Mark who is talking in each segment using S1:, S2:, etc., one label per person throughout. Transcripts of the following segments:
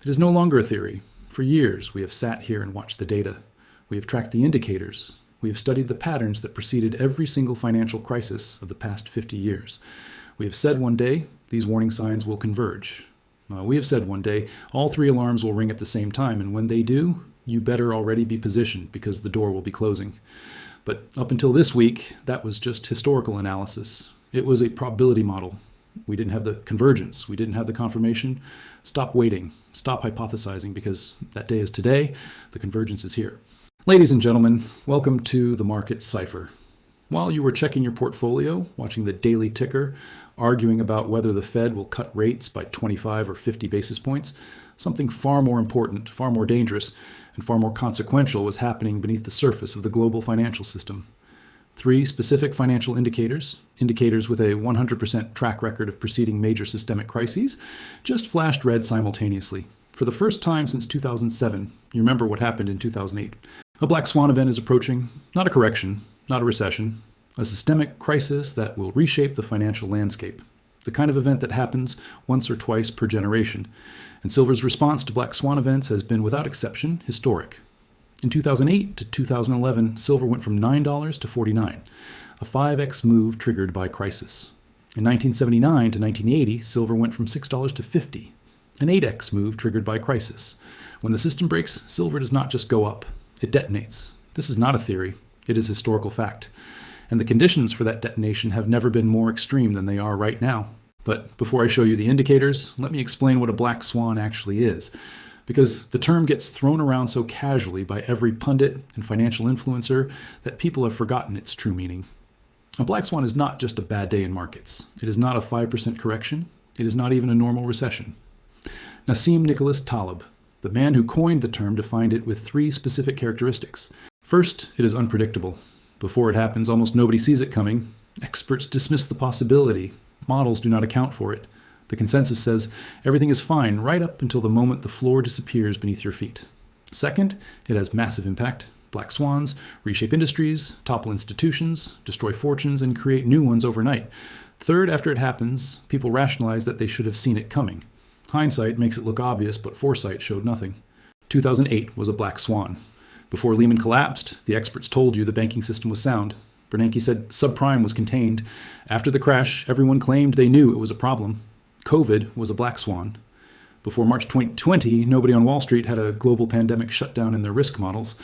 S1: It is no longer a theory. For years, we have sat here and watched the data. We have tracked the indicators. We have studied the patterns that preceded every single financial crisis of the past 50 years. We have said one day, these warning signs will converge. We have said one day, all three alarms will ring at the same time, and when they do, you better already be positioned because the door will be closing. But up until this week, that was just historical analysis. It was a probability model. We didn't have the convergence. We didn't have the confirmation. Stop waiting. Stop hypothesizing, because that day is today. The convergence is here. Ladies and gentlemen, welcome to the Market Cipher. While you were checking your portfolio, watching the daily ticker, arguing about whether the Fed will cut rates by 25 or 50 basis points, something far more important, far more dangerous, and far more consequential was happening beneath the surface of the global financial system. Three specific financial indicators with a 100% track record of preceding major systemic crises, just flashed red simultaneously. For the first time since 2007, you remember what happened in 2008. A black swan event is approaching, not a correction, not a recession, a systemic crisis that will reshape the financial landscape. The kind of event that happens once or twice per generation. And silver's response to black swan events has been, without exception, historic. In 2008 to 2011, silver went from $9 to $49, a 5x move triggered by crisis. In 1979 to 1980, silver went from $6 to $50, an 8x move triggered by crisis. When the system breaks, silver does not just go up, it detonates. This is not a theory, it is historical fact. And the conditions for that detonation have never been more extreme than they are right now. But before I show you the indicators, let me explain what a black swan actually is. Because the term gets thrown around so casually by every pundit and financial influencer that people have forgotten its true meaning. A black swan is not just a bad day in markets. It is not a 5% correction. It is not even a normal recession. Nassim Nicholas Taleb, the man who coined the term, defined it with three specific characteristics. First, it is unpredictable. Before it happens, almost nobody sees it coming. Experts dismiss the possibility. Models do not account for it. The consensus says everything is fine right up until the moment the floor disappears beneath your feet. Second, it has massive impact. Black swans reshape industries, topple institutions, destroy fortunes, and create new ones overnight. Third, after it happens, people rationalize that they should have seen it coming. Hindsight makes it look obvious, but foresight showed nothing. 2008 was a black swan. Before Lehman collapsed, the experts told you the banking system was sound. Bernanke said subprime was contained. After the crash, everyone claimed they knew it was a problem. COVID was a black swan. Before March 2020, nobody on Wall Street had a global pandemic shutdown in their risk models.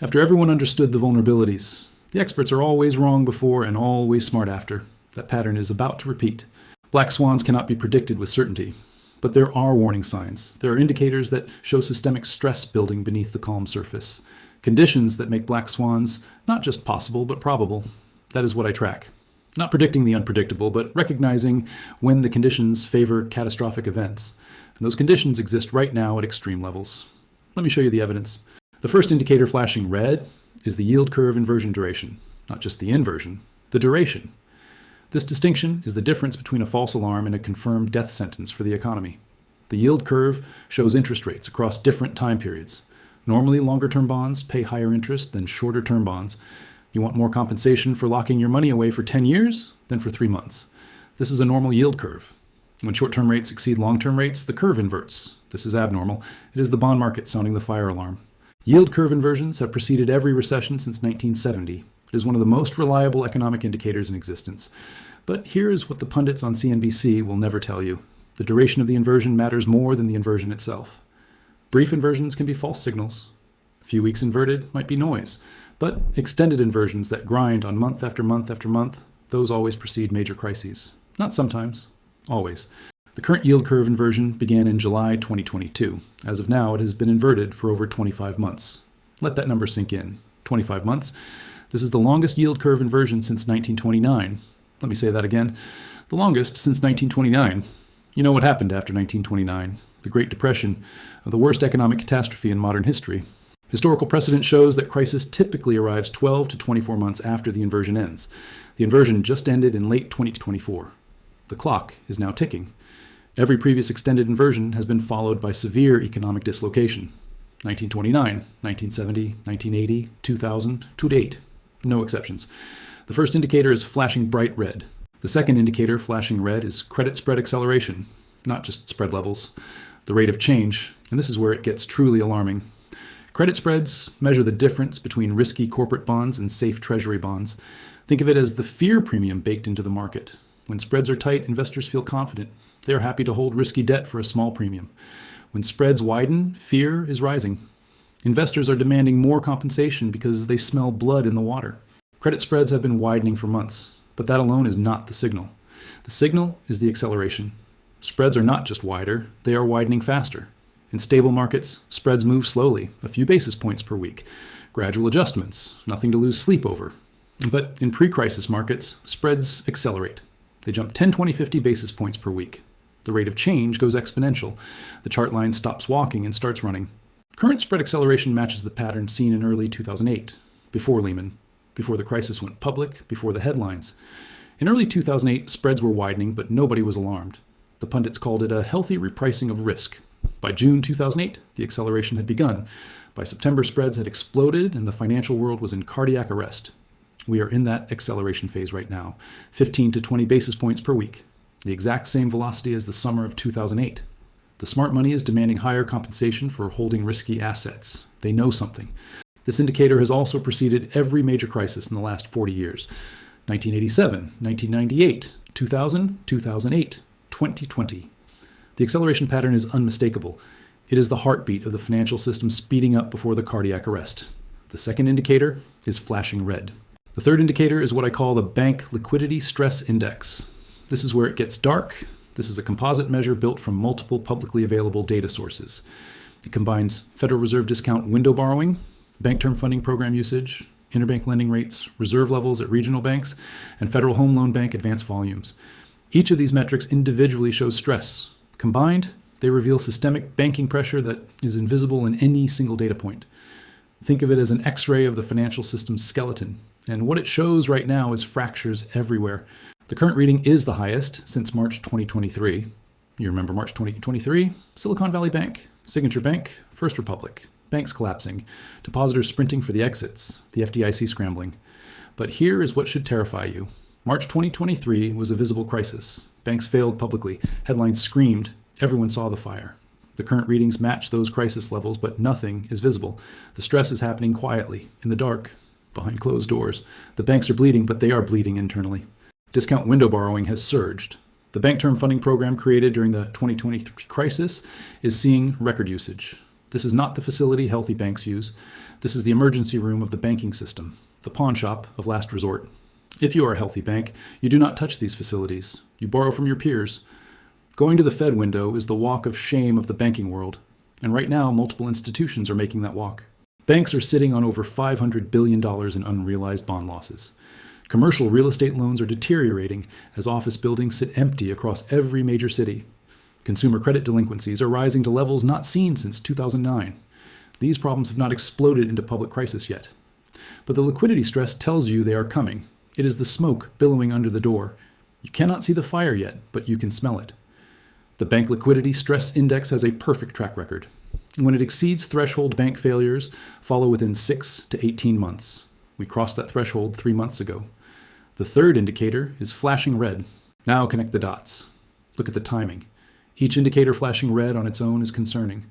S1: After everyone understood the vulnerabilities. The experts are always wrong before and always smart after. That pattern is about to repeat. Black swans cannot be predicted with certainty. But there are warning signs. There are indicators that show systemic stress building beneath the calm surface. Conditions that make black swans not just possible, but probable. That is what I track. Not predicting the unpredictable, but recognizing when the conditions favor catastrophic events. And those conditions exist right now at extreme levels. Let me show you the evidence. The first indicator flashing red is the yield curve inversion duration. Not just the inversion, the duration. This distinction is the difference between a false alarm and a confirmed death sentence for the economy. The yield curve shows interest rates across different time periods. Normally, longer-term bonds pay higher interest than shorter-term bonds. You want more compensation for locking your money away for 10 years than for 3 months. This is a normal yield curve. When short-term rates exceed long-term rates, the curve inverts. This is abnormal. It is the bond market sounding the fire alarm. Yield curve inversions have preceded every recession since 1970. It is one of the most reliable economic indicators in existence. But here is what the pundits on CNBC will never tell you. The duration of the inversion matters more than the inversion itself. Brief inversions can be false signals. A few weeks inverted might be noise. But extended inversions that grind on month after month after month, those always precede major crises. Not sometimes, always. The current yield curve inversion began in July 2022. As of now, it has been inverted for over 25 months. Let that number sink in. 25 months. This is the longest yield curve inversion since 1929. Let me say that again. The longest since 1929. You know what happened after 1929? The Great Depression, the worst economic catastrophe in modern history. Historical precedent shows that crisis typically arrives 12 to 24 months after the inversion ends. The inversion just ended in late 2024. The clock is now ticking. Every previous extended inversion has been followed by severe economic dislocation. 1929, 1970, 1980, 2000, to date. No exceptions. The first indicator is flashing bright red. The second indicator flashing red is credit spread acceleration, not just spread levels. The rate of change, and this is where it gets truly alarming. Credit spreads measure the difference between risky corporate bonds and safe treasury bonds. Think of it as the fear premium baked into the market. When spreads are tight, investors feel confident. They are happy to hold risky debt for a small premium. When spreads widen, fear is rising. Investors are demanding more compensation because they smell blood in the water. Credit spreads have been widening for months, but that alone is not the signal. The signal is the acceleration. Spreads are not just wider, they are widening faster. In stable markets, spreads move slowly, a few basis points per week. Gradual adjustments, nothing to lose sleep over. But in pre-crisis markets, spreads accelerate. They jump 10, 20, 50 basis points per week. The rate of change goes exponential. The chart line stops walking and starts running. Current spread acceleration matches the pattern seen in early 2008, before Lehman, before the crisis went public, before the headlines. In early 2008, spreads were widening, but nobody was alarmed. The pundits called it a healthy repricing of risk. By June 2008, the acceleration had begun. By September, spreads had exploded and the financial world was in cardiac arrest. We are in that acceleration phase right now, 15 to 20 basis points per week, the exact same velocity as the summer of 2008. The smart money is demanding higher compensation for holding risky assets. They know something. This indicator has also preceded every major crisis in the last 40 years. 1987, 1998, 2000, 2008, 2020. The acceleration pattern is unmistakable. It is the heartbeat of the financial system speeding up before the cardiac arrest. The second indicator is flashing red. The third indicator is what I call the Bank Liquidity Stress Index. This is where it gets dark. This is a composite measure built from multiple publicly available data sources. It combines Federal Reserve discount window borrowing, bank term funding program usage, interbank lending rates, reserve levels at regional banks, and Federal Home Loan Bank advance volumes. Each of these metrics individually shows stress. Combined, they reveal systemic banking pressure that is invisible in any single data point. Think of it as an X-ray of the financial system's skeleton. And what it shows right now is fractures everywhere. The current reading is the highest since March 2023. You remember March 2023? Silicon Valley Bank, Signature Bank, First Republic. Banks collapsing, depositors sprinting for the exits, the FDIC scrambling. But here is what should terrify you. March 2023 was a visible crisis. Banks failed publicly. Headlines screamed. Everyone saw the fire. The current readings match those crisis levels, but nothing is visible. The stress is happening quietly, in the dark, behind closed doors. The banks are bleeding, but they are bleeding internally. Discount window borrowing has surged. The bank term funding program created during the 2023 crisis is seeing record usage. This is not the facility healthy banks use. This is the emergency room of the banking system, the pawn shop of last resort. If you are a healthy bank, you do not touch these facilities. You borrow from your peers. Going to the Fed window is the walk of shame of the banking world. And right now, multiple institutions are making that walk. Banks are sitting on over $500 billion in unrealized bond losses. Commercial real estate loans are deteriorating as office buildings sit empty across every major city. Consumer credit delinquencies are rising to levels not seen since 2009. These problems have not exploded into public crisis yet. But the liquidity stress tells you they are coming. It is the smoke billowing under the door. You cannot see the fire yet, but you can smell it. The Bank Liquidity Stress Index has a perfect track record. When it exceeds threshold bank failures, follow within 6 to 18 months. We crossed that threshold 3 months ago. The third indicator is flashing red. Now connect the dots. Look at the timing. Each indicator flashing red on its own is concerning.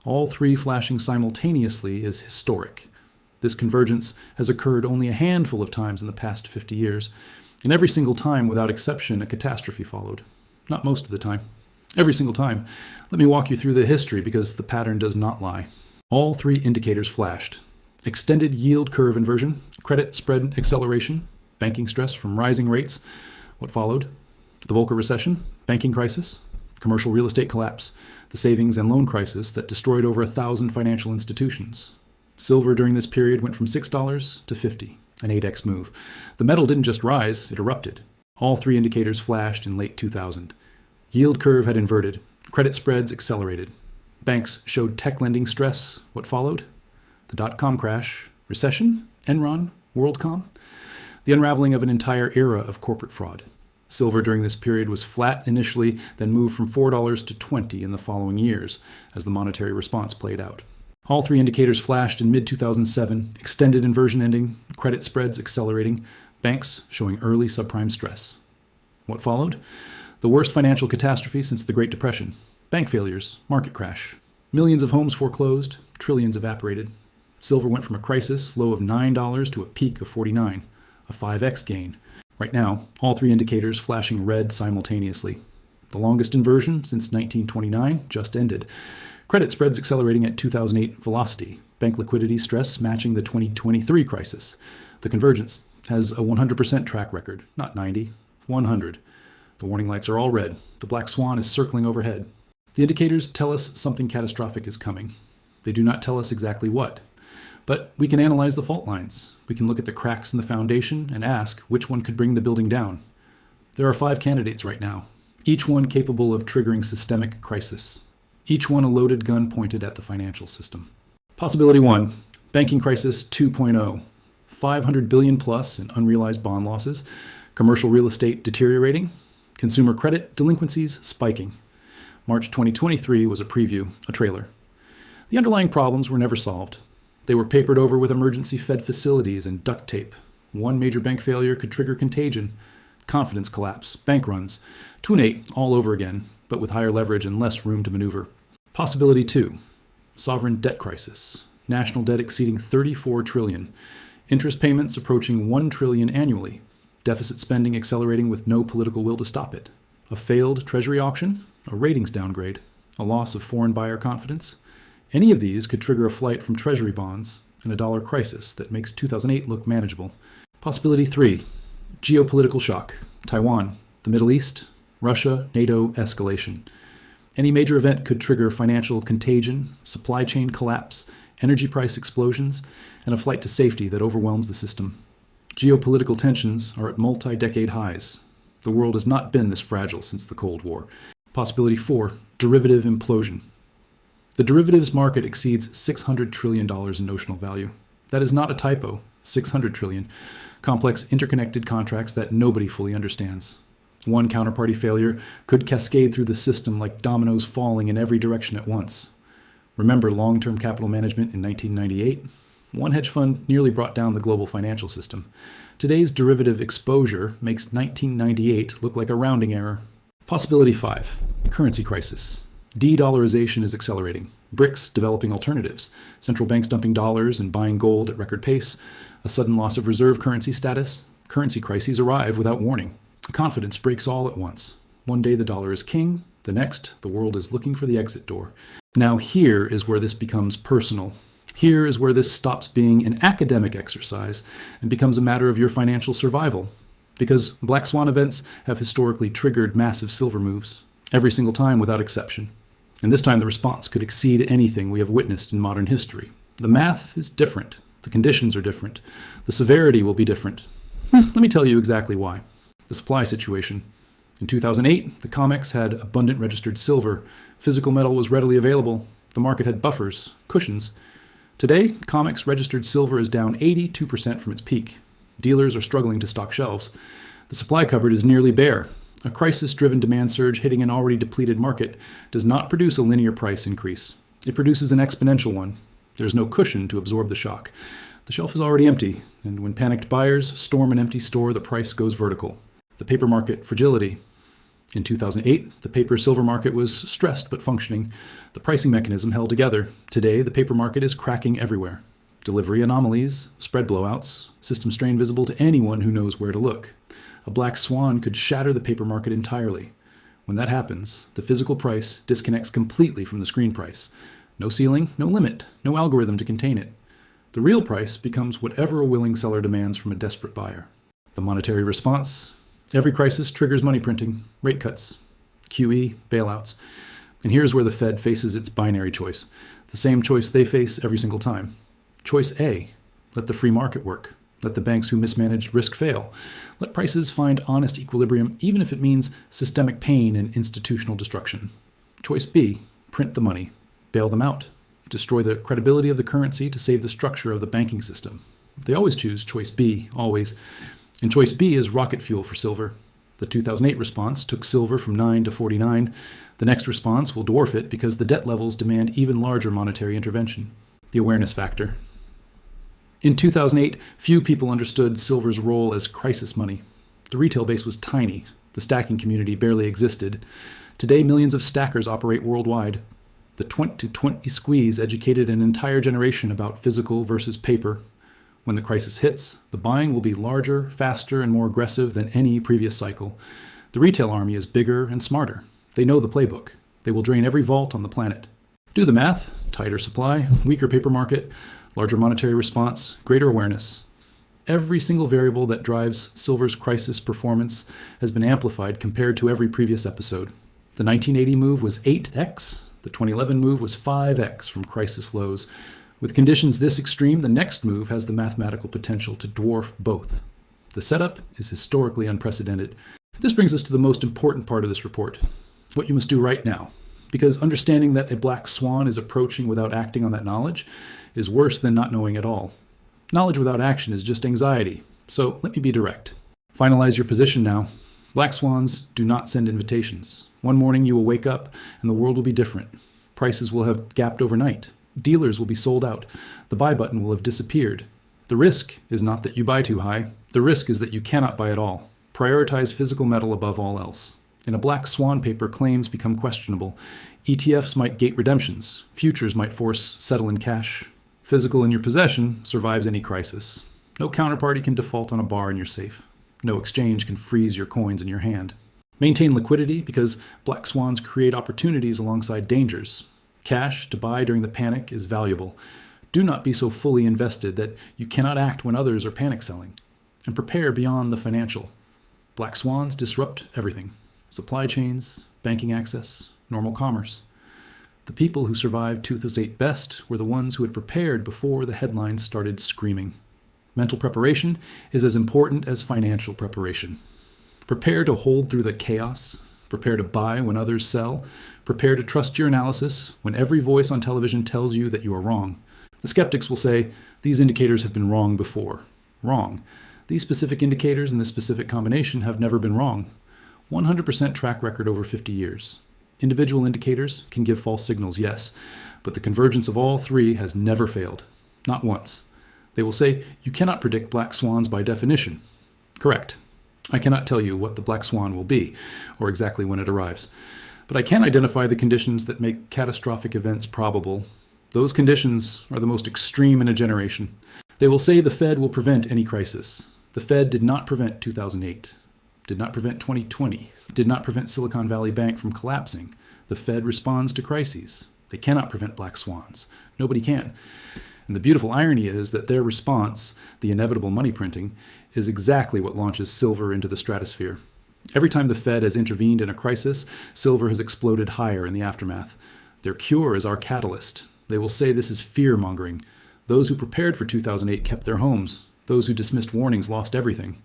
S1: All three flashing simultaneously is historic. This convergence has occurred only a handful of times in the past 50 years, and every single time, without exception, a catastrophe followed. Not most of the time. Every single time. Let me walk you through the history because the pattern does not lie. All three indicators flashed. Extended yield curve inversion, credit spread acceleration, banking stress from rising rates. What followed? The Volcker recession, banking crisis, commercial real estate collapse, the savings and loan crisis that destroyed over 1,000 financial institutions. Silver during this period went from $6 to $50, an 8x move. The metal didn't just rise, it erupted. All three indicators flashed in late 2000. Yield curve had inverted. Credit spreads accelerated. Banks showed tech lending stress. What followed? The dot-com crash, recession, Enron, WorldCom, the unraveling of an entire era of corporate fraud. Silver during this period was flat initially, then moved from $4 to $20 in the following years as the monetary response played out. All three indicators flashed in mid-2007, extended inversion ending, credit spreads accelerating, banks showing early subprime stress. What followed? The worst financial catastrophe since the Great Depression. bank failures, market crash. Millions of homes foreclosed, trillions evaporated. Silver went from a crisis low of $9 to a peak of $49, a 5x gain. Right now, all three indicators flashing red simultaneously. The longest inversion since 1929 just ended. Credit spreads accelerating at 2008 velocity. Bank liquidity stress matching the 2023 crisis. The convergence has a 100% track record, not 90, 100. The warning lights are all red. The black swan is circling overhead. The indicators tell us something catastrophic is coming. They do not tell us exactly what. But we can analyze the fault lines. We can look at the cracks in the foundation and ask which one could bring the building down. There are 5 candidates right now, each one capable of triggering systemic crisis. Each one a loaded gun pointed at the financial system. Possibility 1, banking crisis 2.0. 500 billion plus in unrealized bond losses, commercial real estate deteriorating, consumer credit delinquencies spiking. March 2023 was a preview, a trailer. The underlying problems were never solved. They were papered over with emergency Fed facilities and duct tape. One major bank failure could trigger contagion, confidence collapse, bank runs, 2-8 all over again, but with higher leverage and less room to maneuver. Possibility 2, sovereign debt crisis, national debt exceeding 34 trillion, interest payments approaching 1 trillion annually, deficit spending accelerating with no political will to stop it, a failed treasury auction, a ratings downgrade, a loss of foreign buyer confidence. Any of these could trigger a flight from treasury bonds and a dollar crisis that makes 2008 look manageable. Possibility 3, geopolitical shock, Taiwan, the Middle East, Russia, NATO escalation. Any major event could trigger financial contagion, supply chain collapse, energy price explosions, and a flight to safety that overwhelms the system. Geopolitical tensions are at multi-decade highs. The world has not been this fragile since the Cold War. Possibility 4, derivative implosion. The derivatives market exceeds $600 trillion in notional value. That is not a typo, 600 trillion. Complex interconnected contracts that nobody fully understands. One counterparty failure could cascade through the system like dominoes falling in every direction at once. Remember long-term capital management in 1998? One hedge fund nearly brought down the global financial system. Today's derivative exposure makes 1998 look like a rounding error. Possibility 5, currency crisis. De-dollarization is accelerating. BRICS developing alternatives. Central banks dumping dollars and buying gold at record pace. A sudden loss of reserve currency status. Currency crises arrive without warning. Confidence breaks all at once. One day the dollar is king. The next, the world is looking for the exit door. Now here is where this becomes personal. Here is where this stops being an academic exercise and becomes a matter of your financial survival. Because black swan events have historically triggered massive silver moves, every single time without exception. And this time the response could exceed anything we have witnessed in modern history. The math is different. The conditions are different. The severity will be different. Let me tell you exactly why. The supply situation. In 2008, the COMEX had abundant registered silver. Physical metal was readily available. The market had buffers, cushions. Today, COMEX registered silver is down 82% from its peak. Dealers are struggling to stock shelves. The supply cupboard is nearly bare. A crisis-driven demand surge hitting an already depleted market does not produce a linear price increase. It produces an exponential one. There's no cushion to absorb the shock. The shelf is already empty, and when panicked buyers storm an empty store, the price goes vertical. The paper market fragility. In 2008, the paper-silver market was stressed but functioning. The pricing mechanism held together. Today, the paper market is cracking everywhere. Delivery anomalies, spread blowouts, system strain visible to anyone who knows where to look. A black swan could shatter the paper market entirely. When that happens, the physical price disconnects completely from the screen price. No ceiling, no limit, no algorithm to contain it. The real price becomes whatever a willing seller demands from a desperate buyer. The monetary response. Every crisis triggers money printing, rate cuts, QE, bailouts. And here's where the Fed faces its binary choice, the same choice they face every single time. Choice A, let the free market work. Let the banks who mismanaged risk fail. Let prices find honest equilibrium, even if it means systemic pain and institutional destruction. Choice B, print the money. Bail them out. Destroy the credibility of the currency to save the structure of the banking system. They always choose choice B, always. And choice B is rocket fuel for silver. The 2008 response took silver from 9 to 49. The next response will dwarf it because the debt levels demand even larger monetary intervention. The awareness factor. In 2008, few people understood silver's role as crisis money. The retail base was tiny. The stacking community barely existed. Today, millions of stackers operate worldwide. The 2020 squeeze educated an entire generation about physical versus paper. When the crisis hits, the buying will be larger, faster, and more aggressive than any previous cycle. The retail army is bigger and smarter. They know the playbook. They will drain every vault on the planet. Do the math. Tighter supply, weaker paper market, larger monetary response, greater awareness. Every single variable that drives silver's crisis performance has been amplified compared to every previous episode. The 1980 move was 8x. The 2011 move was 5x from crisis lows. With conditions this extreme, the next move has the mathematical potential to dwarf both. The setup is historically unprecedented. This brings us to the most important part of this report, what you must do right now. Because understanding that a black swan is approaching without acting on that knowledge is worse than not knowing at all. Knowledge without action is just anxiety. So let me be direct. Finalize your position now. Black swans do not send invitations. One morning you will wake up and the world will be different. Prices will have gapped overnight. Dealers will be sold out. The buy button will have disappeared. The risk is not that you buy too high. The risk is that you cannot buy at all. Prioritize physical metal above all else. In a black swan paper, claims become questionable. ETFs might gate redemptions. Futures might force settle in cash. Physical in your possession survives any crisis. No counterparty can default on a bar in your safe. No exchange can freeze your coins in your hand. Maintain liquidity because black swans create opportunities alongside dangers. Cash to buy during the panic is valuable. Do not be so fully invested that you cannot act when others are panic selling. And prepare beyond the financial. Black swans disrupt everything. Supply chains, banking access, normal commerce. The people who survived 2008 best were the ones who had prepared before the headlines started screaming. Mental preparation is as important as financial preparation. Prepare to hold through the chaos. Prepare to buy when others sell. Prepare to trust your analysis when every voice on television tells you that you are wrong. The skeptics will say, these indicators have been wrong before. Wrong. These specific indicators in this specific combination have never been wrong. 100% track record over 50 years. Individual indicators can give false signals, yes, but the convergence of all three has never failed. Not once. They will say, you cannot predict black swans by definition. Correct. I cannot tell you what the black swan will be, or exactly when it arrives. But I can identify the conditions that make catastrophic events probable. Those conditions are the most extreme in a generation. They will say the Fed will prevent any crisis. The Fed did not prevent 2008. Did not prevent 2020, did not prevent Silicon Valley Bank from collapsing. The Fed responds to crises. They cannot prevent black swans. Nobody can. And the beautiful irony is that their response, the inevitable money printing, is exactly what launches silver into the stratosphere. Every time the Fed has intervened in a crisis, silver has exploded higher in the aftermath. Their cure is our catalyst. They will say this is fear-mongering. Those who prepared for 2008 kept their homes. Those who dismissed warnings lost everything.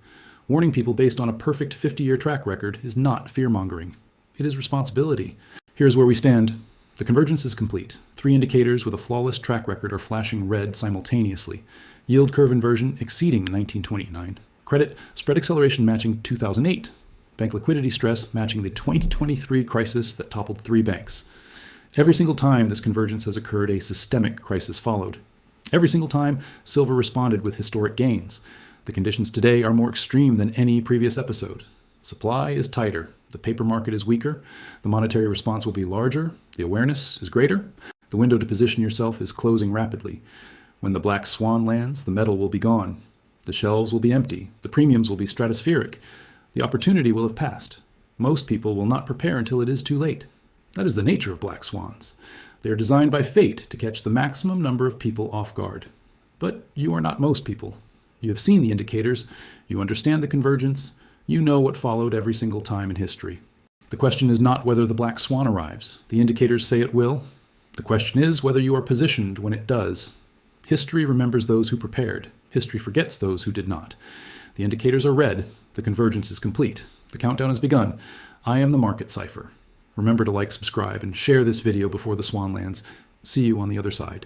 S1: Warning people based on a perfect 50-year track record is not fear-mongering. It is responsibility. Here's where we stand. The convergence is complete. 3 indicators with a flawless track record are flashing red simultaneously. Yield curve inversion exceeding 1929. Credit spread acceleration matching 2008. Bank liquidity stress matching the 2023 crisis that toppled 3 banks. Every single time this convergence has occurred, a systemic crisis followed. Every single time, silver responded with historic gains. The conditions today are more extreme than any previous episode. Supply is tighter. The paper market is weaker. The monetary response will be larger. The awareness is greater. The window to position yourself is closing rapidly. When the black swan lands, the metal will be gone. The shelves will be empty. The premiums will be stratospheric. The opportunity will have passed. Most people will not prepare until it is too late. That is the nature of black swans. They are designed by fate to catch the maximum number of people off guard. But you are not most people. You have seen the indicators. You understand the convergence. You know what followed every single time in history. The question is not whether the black swan arrives. The indicators say it will. The question is whether you are positioned when it does. History remembers those who prepared. History forgets those who did not. The indicators are red. The convergence is complete. The countdown has begun. I am the Market Cipher. Remember to like, subscribe, and share this video before the swan lands. See you on the other side.